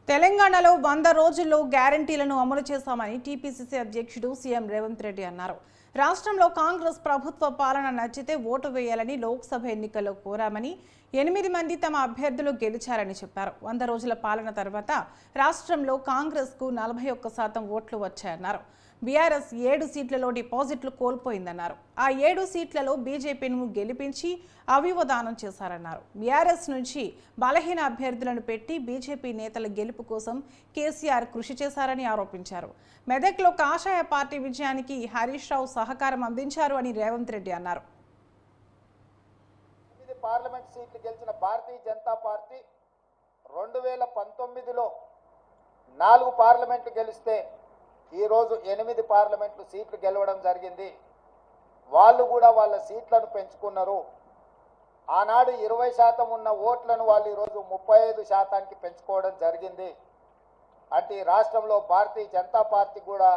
తెలంగాణలో 100 రోజుల్లో గ్యారంటీలను అమలు చేశామని టీపీసీసీ అధ్యక్షుడు సీఎం రేవంత్ రెడ్డి అన్నారు. రాష్ట్రంలో కాంగ్రెస్ ప్రభుత్వ పాలన నచ్చితే ఓటు వేయాలని లోక్సభ ఎన్నికల్లో కోరామని, 8 మంది తమ అభ్యర్థులు గెలిచారని చెప్పారు. 100 రోజుల పాలన తర్వాత రాష్ట్రంలో కాంగ్రెస్కు 41% ఓట్లు వచ్చాయన్నారు. బీఆర్ఎస్ 7 సీట్లలో డిపాజిట్లు కోల్పోయిందన్నారు. ఆ 7 సీట్లలో బీజేపీను గెలిపించి అవివదానం చేశారన్నారు. బీఆర్ఎస్ నుంచి బలహీన అభ్యర్థులను పెట్టి బీజేపీ నేతల గెలుపు కోసం కేసీఆర్ కృషి చేశారని ఆరోపించారు. మెదక్లో కాషాయ పార్టీ విజయానికి హరీష్ రావు సహకారం అందించారు అని రేవంత్ రెడ్డి అన్నారు. పార్లమెంట్ సీట్లు గెలిచిన భారతీయ జనతా పార్టీ 2019లో 4 పార్లమెంట్లు గెలిస్తే ఈరోజు 8 పార్లమెంట్లు సీట్లు గెలవడం జరిగింది. వాళ్ళు కూడా వాళ్ళ సీట్లను పెంచుకున్నారు. ఆనాడు 20% ఉన్న ఓట్లను వాళ్ళు ఈరోజు 35%కి పెంచుకోవడం జరిగింది. అంటే రాష్ట్రంలో భారతీయ జనతా పార్టీ కూడా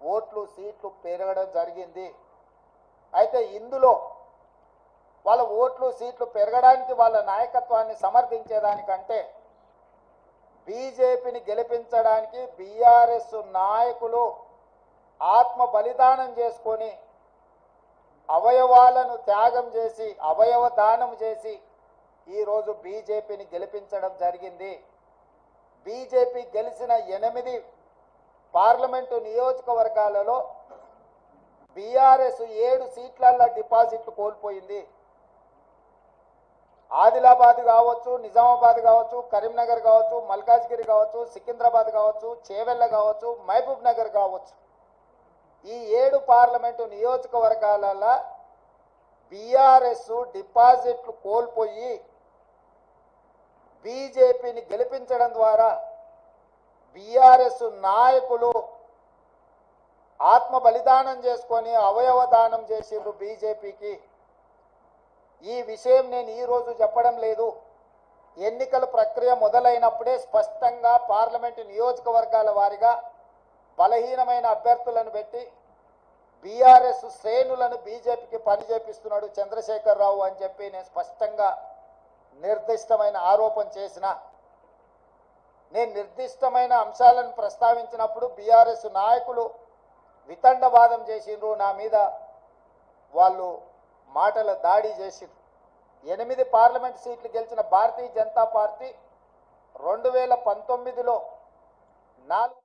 ఓట్లు సీట్లు పెరగడం జరిగింది. అయితే ఇందులో వాళ్ళ ఓట్లు సీట్లు పెరగడానికి వాళ్ళ నాయకత్వాన్ని సమర్థించేదానికంటే బీజేపీని గెలిపించడానికి బీఆర్ఎస్ నాయకులు ఆత్మ బలిదానం చేసుకొని అవయవాలను త్యాగం చేసి అవయవ దానం చేసి ఈరోజు బీజేపీని గెలిపించడం జరిగింది. బీజేపీ గెలిచిన 8 పార్లమెంటు నియోజకవర్గాలలో బీఆర్ఎస్ 7 సీట్లల్లో డిపాజిట్లు కోల్పోయింది. ఆదిలాబాద్ కావచ్చు, నిజామాబాద్ కావచ్చు, కరీంనగర్ కావచ్చు, మల్కాజ్గిరి కావచ్చు, సికింద్రాబాద్ కావచ్చు, చేవెళ్ళ కావచ్చు, మహబూబ్ నగర్ కావచ్చు, ఈ 7 పార్లమెంటు నియోజకవర్గాలలో బీఆర్ఎస్ డిపాజిట్లు కోల్పోయి బీజేపీని గెలిపించడం ద్వారా బీఆర్ఎస్ నాయకులు ఆత్మ బలిదానం చేసుకొని అవయవ దానం చేసిండ్రు బీజేపీకి. ఈ విషయం నేను ఈరోజు చెప్పడం లేదు. ఎన్నికల ప్రక్రియ మొదలైనప్పుడే స్పష్టంగా పార్లమెంటు నియోజకవర్గాల వారీగా బలహీనమైన అభ్యర్థులను పెట్టి బీఆర్ఎస్ శ్రేణులను బీజేపీకి పనిచేపిస్తున్నాడు చంద్రశేఖరరావు అని చెప్పి నేను స్పష్టంగా నిర్దిష్టమైన ఆరోపణ చేసిన. నేను నిర్దిష్టమైన అంశాలను ప్రస్తావించినప్పుడు బీఆర్ఎస్ నాయకులు వితండవాదం చేసిండ్రు. నా మీద వాళ్ళు మాటల దాడి చేసిండ్రు. 8 పార్లమెంట్ సీట్లు గెలిచిన భారతీయ జనతా పార్టీ 2019లో 4